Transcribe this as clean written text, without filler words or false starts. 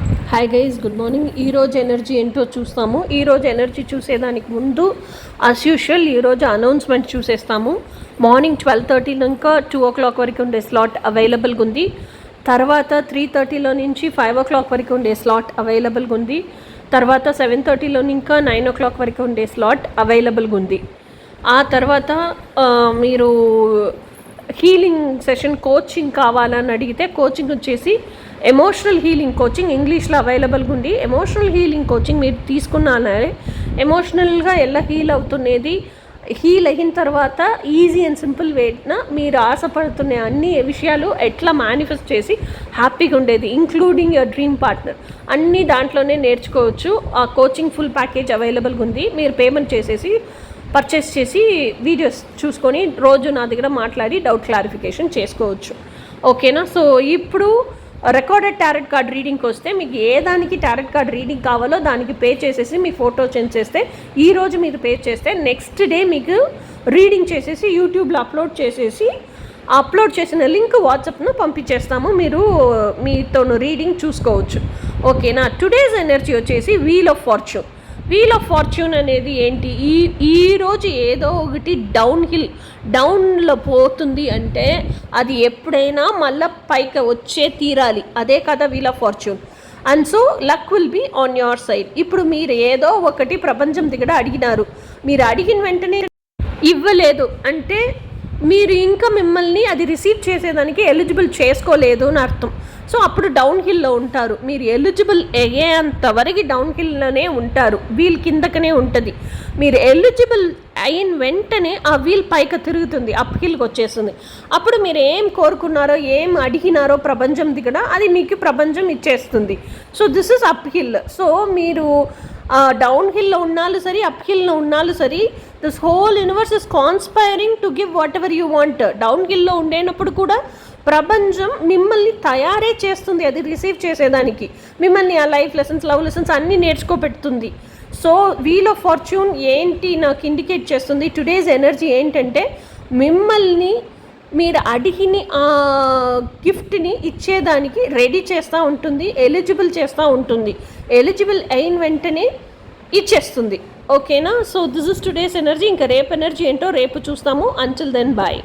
Hi guys, good morning. ఈరోజు energy ఏంటో చూస్తాము. ఈరోజు ఎనర్జీ చూసేదానికి ముందు యాజ్ యూజువల్ ఈరోజు అనౌన్స్మెంట్ చూసేస్తాము. మార్నింగ్ 12:30 ఇంకా 2 o'clock వరకు ఉండే స్లాట్ అవైలబుల్గా ఉంది. తర్వాత 3:30 నుంచి 5 o'clock వరకు ఉండే స్లాట్ అవైలబుల్గా ఉంది. తర్వాత 7:30 ఇంకా 9 o'clock వరకు ఉండే స్లాట్ అవైలబుల్గా ఉంది. ఆ తర్వాత మీరు హీలింగ్ సెషన్ కోచింగ్ కావాలని అడిగితే కోచింగ్ వచ్చేసి ఎమోషనల్ హీలింగ్ కోచింగ్ ఇంగ్లీష్లో అవైలబుల్గా ఉంది. ఎమోషనల్ హీలింగ్ కోచింగ్ మీరు తీసుకున్నానే ఎమోషనల్గా ఎలా హీల్ అవుతున్నది, హీల్ అయిన తర్వాత ఈజీ అండ్ సింపుల్ వేట్న మీరు ఆశపడుతున్న అన్ని విషయాలు ఎట్లా మేనిఫెస్ట్ చేసి హ్యాపీగా ఉండేది, ఇంక్లూడింగ్ యువర్ డ్రీమ్ పార్ట్నర్, అన్నీ దాంట్లోనే నేర్చుకోవచ్చు. ఆ కోచింగ్ ఫుల్ ప్యాకేజ్ అవైలబుల్గా ఉంది. మీరు పేమెంట్ చేసేసి పర్చేస్ చేసి వీడియోస్ చూసుకొని రోజు నా దగ్గర మాట్లాడి డౌట్ క్లారిఫికేషన్ చేసుకోవచ్చు. ఓకేనా? సో ఇప్పుడు రికార్డెడ్ టారెట్ కార్డ్ రీడింగ్కి వస్తే మీకు ఏ దానికి టారెట్ కార్డ్ రీడింగ్ కావాలో దానికి పే చేసేసి మీ ఫోటో సెండ్ చేస్తే, ఈరోజు మీరు పే చేస్తే నెక్స్ట్ డే మీకు రీడింగ్ చేసేసి యూట్యూబ్లో అప్లోడ్ చేసిన లింక్ వాట్సాప్ను పంపించేస్తాము. మీరు మీతో రీడింగ్ చూసుకోవచ్చు. ఓకేనా? టుడేస్ ఎనర్జీ వచ్చేసి వీల్ ఆఫ్ ఫార్చ్యూన్ అనేది ఏంటి? ఈరోజు ఏదో ఒకటి డౌన్లో పోతుంది అంటే అది ఎప్పుడైనా మళ్ళీ పైకి వచ్చే తీరాలి. అదే కదా wheel of fortune. And so luck will be on your side. ఇప్పుడు మీరు ఏదో ఒకటి ప్రపంచం దగ్గర అడిగినారు, మీరు అడిగిన వెంటనే ఇవ్వలేదు అంటే మీరు ఇంకా మిమ్మల్ని అది రిసీవ్ చేసేదానికి ఎలిజిబుల్ చేసుకోలేదు అని అర్థం. సో అప్పుడు డౌన్ హిల్లో ఉంటారు. మీరు ఎలిజిబుల్ అయ్యేంతవరకు డౌన్ హిల్లోనే ఉంటారు, వీల్ కిందకనే ఉంటుంది. మీరు ఎలిజిబుల్ అయిన వెంటనే ఆ వీల్ పైకి తిరుగుతుంది, అప్ హిల్కి వచ్చేస్తుంది. అప్పుడు మీరు ఏం కోరుకున్నారో ఏం అడిగినారో ప్రపంచం దిగడ అది మీకు ప్రపంచం ఇచ్చేస్తుంది. So this is up hill. So మీరు డౌన్ హిల్లో ఉన్నాళ్ళు సరే, అప్ హిల్లో ఉన్నాళ్ళు సరే, this whole universe is conspiring to give whatever you want. Down హిల్లో ఉండేటప్పుడు కూడా ప్రపంచం మిమ్మల్ని తయారే చేస్తుంది అది రిసీవ్ చేసేదానికి. మిమ్మల్ని ఆ లైఫ్ లెసన్స్, లవ్ లెసన్స్ అన్నీ నేర్చుకోబెడుతుంది. సో వీల్ ఆఫ్ ఫార్చ్యూన్ ఏంటి నాకు ఇండికేట్ చేస్తుంది, టుడేస్ ఎనర్జీ ఏంటంటే మిమ్మల్ని మీరు అడిగిన ఆ గిఫ్ట్ని ఇచ్చేదానికి రెడీ చేస్తూ ఉంటుంది, ఎలిజిబుల్ చేస్తూ ఉంటుంది. ఎలిజిబుల్ అయిన వెంటనే ఇచ్చేస్తుంది. ఓకేనా? So this is today's energy. ఇంకా రేపు ఎనర్జీ ఏంటో రేపు చూస్తాము. Until then bye.